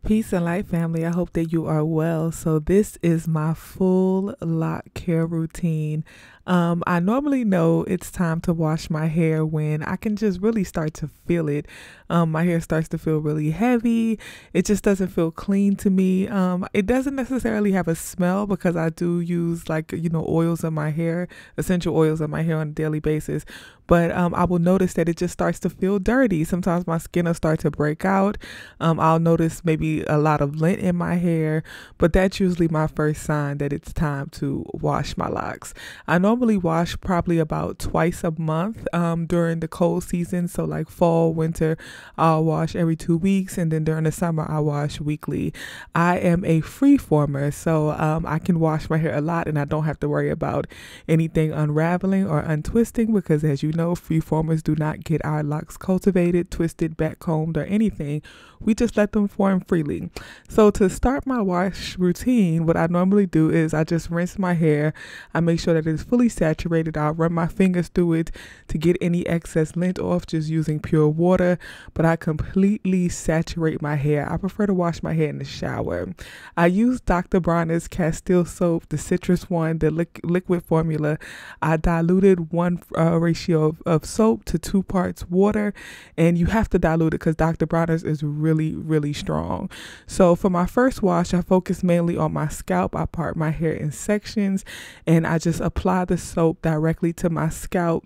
Peace and light, family. I hope that you are well. So this is my full lock care routine. I normally know it's time to wash my hair when I can just really start to feel it. My hair starts to feel really heavy. It just doesn't feel clean to me. It doesn't necessarily have a smell because I do use oils in my hair, essential oils in my hair on a daily basis. But I will notice that it just starts to feel dirty. Sometimes my skin will start to break out. I'll notice maybe a lot of lint in my hair, but that's usually my first sign that it's time to wash my locks. I normally wash probably about twice a month during the cold season. So like fall, winter, I'll wash every 2 weeks. And then during the summer, I wash weekly. I am a freeformer, so I can wash my hair a lot and I don't have to worry about anything unraveling or untwisting because, as you know, freeformers do not get our locks cultivated, twisted, backcombed, or anything. We just let them form freely. So to start my wash routine, what I normally do is I just rinse my hair. I make sure that it's fully saturated. I'll run my fingers through it to get any excess lint off just using pure water, but I completely saturate my hair. I prefer to wash my hair in the shower. I use Dr. Bronner's Castille soap, the citrus one, the liquid formula. I diluted one ratio of soap to 2 parts water, and you have to dilute it because Dr. Bronner's is really strong. So for my first wash, I focus mainly on my scalp. I part my hair in sections and I just apply the soap directly to my scalp,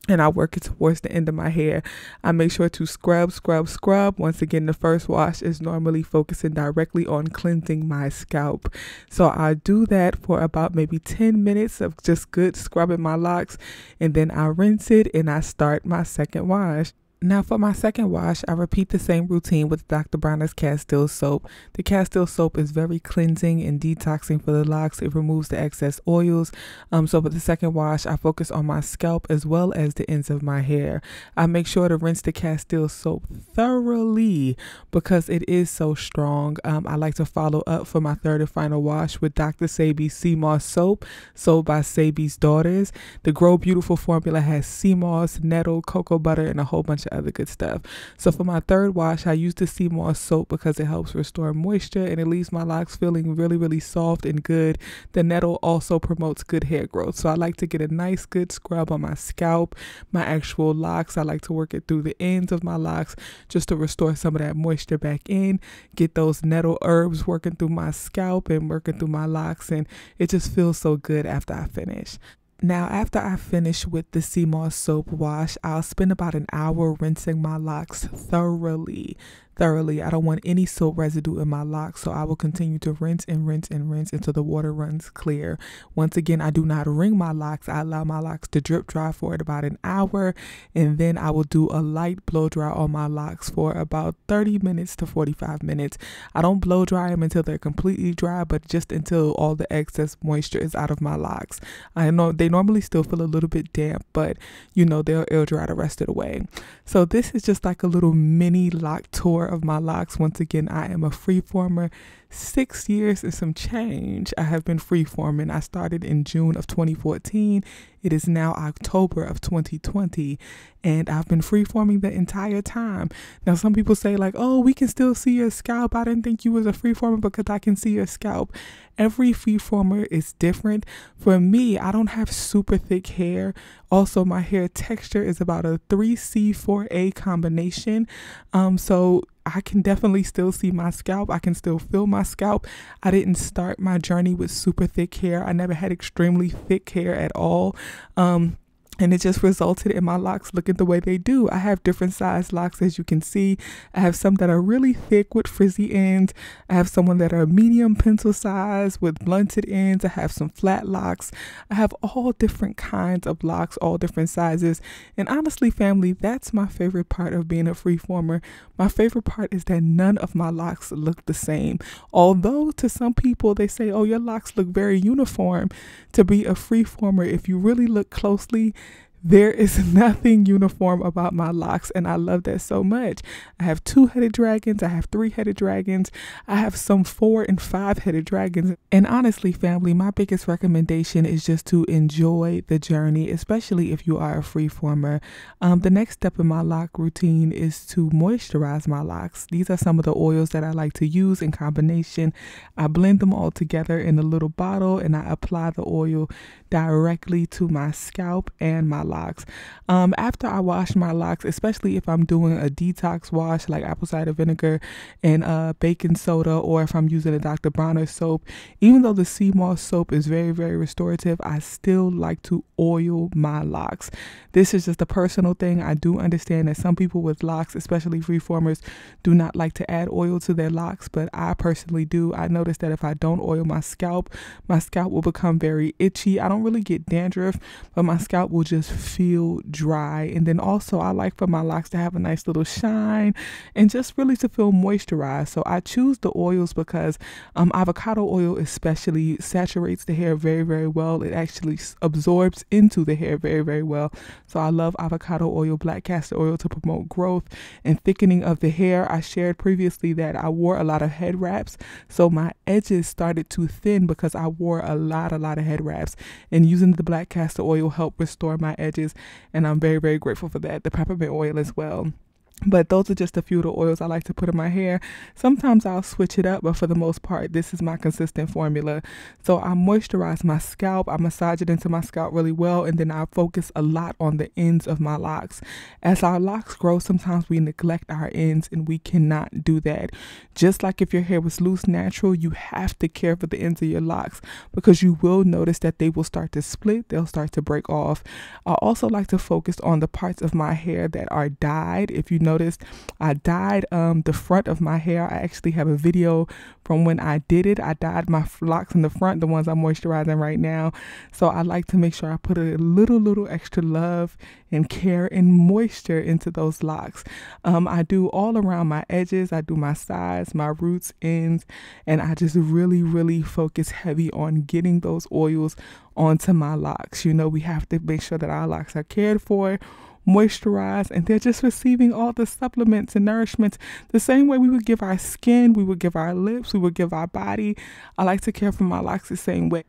and I work it towards the end of my hair. I make sure to scrub. Once again, the first wash is normally focusing directly on cleansing my scalp. So I do that for about maybe 10 minutes of just good scrubbing my locks, and then I rinse it and I start my second wash. Now for my second wash, I repeat the same routine with Dr. Bronner's Castille soap. The Castille soap is very cleansing and detoxing for the locks. It removes the excess oils. So for the second wash, I focus on my scalp as well as the ends of my hair. I make sure to rinse the Castille soap thoroughly because it is so strong. I like to follow up for my third and final wash with Dr. Sebi's Seamoss soap, sold by Sebi's Daughters. The Grow Beautiful formula has Seamoss, nettle, cocoa butter, and a whole bunch of other good stuff. So for my third wash, I use the Seamoss soap because it helps restore moisture and it leaves my locks feeling really soft and good. The nettle also promotes good hair growth. So I like to get a nice good scrub on my scalp, my actual locks. I like to work it through the ends of my locks just to restore some of that moisture back in, get those nettle herbs working through my scalp and working through my locks, and it just feels so good after I finish. Now, after I finish with the Seamoss soap wash, I'll spend about an hour rinsing my locks thoroughly. I don't want any soap residue in my locks, so I will continue to rinse until the water runs clear. Once again, I do not wring my locks. I allow my locks to drip dry for about an hour, and then I will do a light blow dry on my locks for about 30 minutes to 45 minutes. I don't blow dry them until they're completely dry, but just until all the excess moisture is out of my locks. I know they normally still feel a little bit damp, but they'll dry the rest of the way. So this is just like a little mini lock tour of my locks. Once again, I am a freeformer. 6 years and some change I have been freeforming. I started in June of 2014. It is now October of 2020, and I've been freeforming the entire time. Now, some people say like, oh, we can still see your scalp. I didn't think you was a freeformer because I can see your scalp. Every freeformer is different. For me, I don't have super thick hair. Also, my hair texture is about a 3C4A combination. So I can definitely still see my scalp. I can still feel my scalp. I didn't start my journey with super thick hair. I never had extremely thick hair at all. And it just resulted in my locks looking the way they do. I have different size locks, as you can see. I have some that are really thick with frizzy ends. I have some that are medium pencil size with blunted ends. I have some flat locks. I have all different kinds of locks, all different sizes. And honestly, family, that's my favorite part of being a freeformer. My favorite part is that none of my locks look the same. Although to some people, they say, oh, your locks look very uniform. To be a freeformer, if you really look closely, There is nothing uniform about my locks, and I love that so much. I have 2-headed dragons, I have 3-headed dragons, I have some 4 and 5-headed dragons. And honestly, family, my biggest recommendation is just to enjoy the journey, especially if you are a freeformer. The next step in my lock routine is to moisturize my locks. These are some of the oils that I like to use in combination. I blend them all together in a little bottle, and I apply the oil directly to my scalp and my locks. After I wash my locks, especially if I'm doing a detox wash like apple cider vinegar and baking soda, or if I'm using a Dr. Bronner soap, even though the Seamoss soap is very, very restorative, I still like to oil my locks. This is just a personal thing. I do understand that some people with locks, especially freeformers, do not like to add oil to their locks, but I personally do. I notice that if I don't oil my scalp will become very itchy. I don't really get dandruff, but my scalp will just feel dry. And then also I like for my locks to have a nice little shine and just really to feel moisturized. So I choose the oils because avocado oil especially saturates the hair very, very well. It actually absorbs into the hair very, very well. So I love avocado oil, black castor oil to promote growth and thickening of the hair. I shared previously that I wore a lot of head wraps, so my edges started to thin because I wore a lot of head wraps, and using the black castor oil helped restore my edges, and I'm very, very grateful for that. The peppermint oil as well. But those are just a few of the oils I like to put in my hair. Sometimes I'll switch it up, but for the most part, this is my consistent formula. So I moisturize my scalp, I massage it into my scalp really well, and then I focus a lot on the ends of my locks. As our locks grow, sometimes we neglect our ends, and we cannot do that. Just like if your hair was loose natural, you have to care for the ends of your locks, because you will notice that they will start to split, they'll start to break off. I also like to focus on the parts of my hair that are dyed. If you noticed, I dyed the front of my hair. I actually have a video from when I did it. I dyed my locks in the front, the ones I'm moisturizing right now. So I like to make sure I put a little extra love and care and moisture into those locks. I do all around my edges. I do my sides, my roots, ends, and I just really focus heavy on getting those oils onto my locks. You know, we have to make sure that our locks are cared for, moisturized, and they're just receiving all the supplements and nourishments the same way we would give our skin, we would give our lips, we would give our body. I like to care for my locks the same way.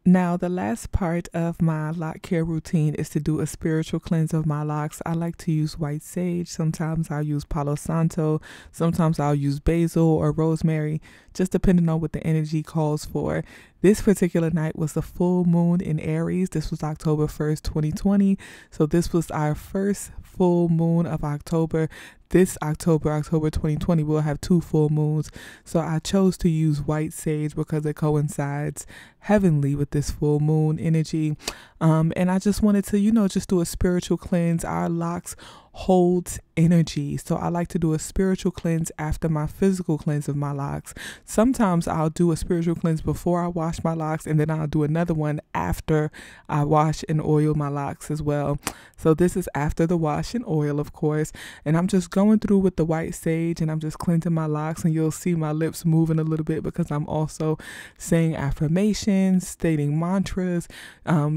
Now, the last part of my lock care routine is to do a spiritual cleanse of my locks. I like to use white sage. Sometimes I'll use Palo Santo. Sometimes I'll use basil or rosemary, just depending on what the energy calls for. This particular night was the full moon in Aries. This was October 1st, 2020. So this was our first full moon of October. This October 2020, we'll have 2 full moons. So I chose to use white sage because it coincides heavenly with this full moon energy. And I just wanted to, just do a spiritual cleanse. Our locks holds energy. So I like to do a spiritual cleanse after my physical cleanse of my locks. Sometimes I'll do a spiritual cleanse before I wash my locks, and then I'll do another one after I wash and oil my locks as well. So this is after the wash and oil, of course. And I'm just going through with the white sage, and I'm just cleansing my locks, and you'll see my lips moving a little bit because I'm also saying affirmations, stating mantras,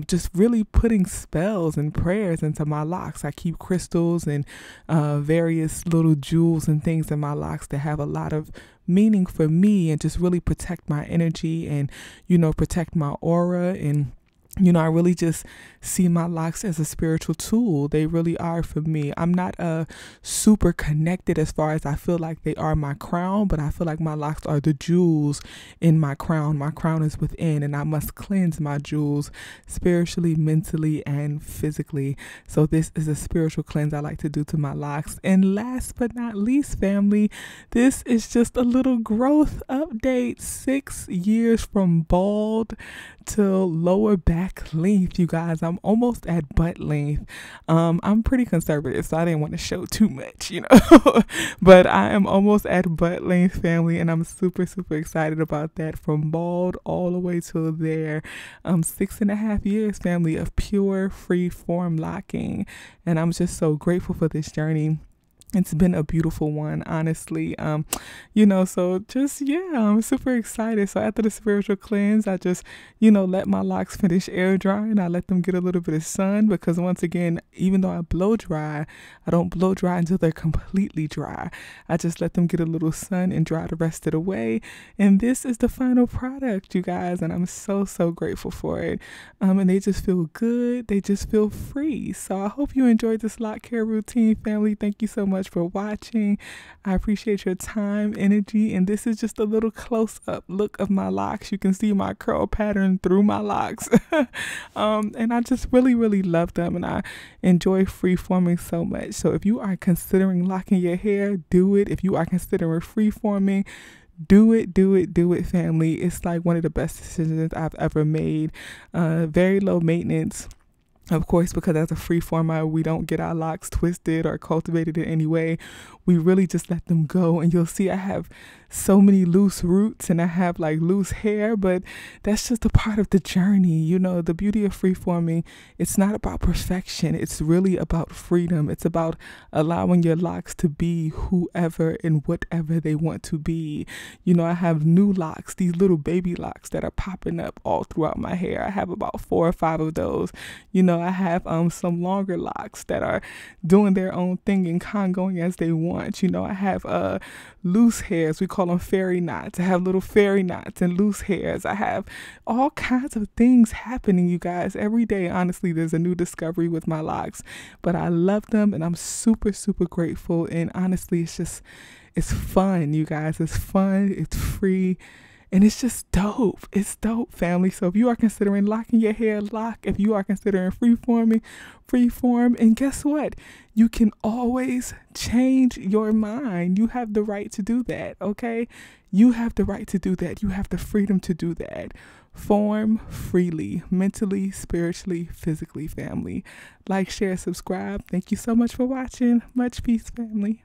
just really putting spells and prayers into my locks. I keep crystals and various little jewels and things in my locks that have a lot of meaning for me and just really protect my energy and, protect my aura. And I really just see my locks as a spiritual tool. They really are for me. I'm not super connected as far as I feel like they are my crown, but I feel like my locks are the jewels in my crown. My crown is within, and I must cleanse my jewels spiritually, mentally, and physically. So this is a spiritual cleanse I like to do to my locks. And last but not least, family, this is just a little growth update. 6 years from bald to lower back length, you guys. I'm almost at butt length. I'm pretty conservative, so I didn't want to show too much, but I am almost at butt length, family, and I'm super excited about that. From bald all the way to there. 6.5 years, family, of pure free form locking, and I'm just so grateful for this journey. It's been a beautiful one, honestly. So just, yeah, I'm super excited. So after the spiritual cleanse, I just, let my locks finish air drying. I let them get a little bit of sun, because once again, even though I blow dry, I don't blow dry until they're completely dry. I just let them get a little sun and dry the rest of the way. And this is the final product, you guys. And I'm so, so grateful for it. And they just feel good. They just feel free. So I hope you enjoyed this lock care routine, family. Thank you so much for watching. I appreciate your time, energy, and this is just a little close-up look of my locks. You can see my curl pattern through my locks. And I just really, really love them, and I enjoy freeforming so much. So if you are considering locking your hair, do it. If you are considering freeforming, do it, family. It's like one of the best decisions I've ever made. Very low maintenance. Of course, because as a freeformer, we don't get our locks twisted or cultivated in any way. We really just let them go. And you'll see I have so many loose roots and I have like loose hair, but that's just a part of the journey. The beauty of freeforming, it's not about perfection. It's really about freedom. It's about allowing your locks to be whoever and whatever they want to be. I have new locks, these little baby locks that are popping up all throughout my hair. I have about 4 or 5 of those. I have some longer locks that are doing their own thing and congoing as they want. I have loose hairs. We call them fairy knots. I have little fairy knots and loose hairs. I have all kinds of things happening, you guys. Every day, honestly, there's a new discovery with my locks. But I love them and I'm super, super grateful. And honestly, it's fun, you guys. It's fun. It's free. And it's just dope. It's dope, family. So if you are considering locking your hair, lock. If you are considering freeforming, freeform. And guess what? You can always change your mind. You have the right to do that, okay? You have the right to do that. You have the freedom to do that. Form freely, mentally, spiritually, physically, family. Like, share, subscribe. Thank you so much for watching. Much peace, family.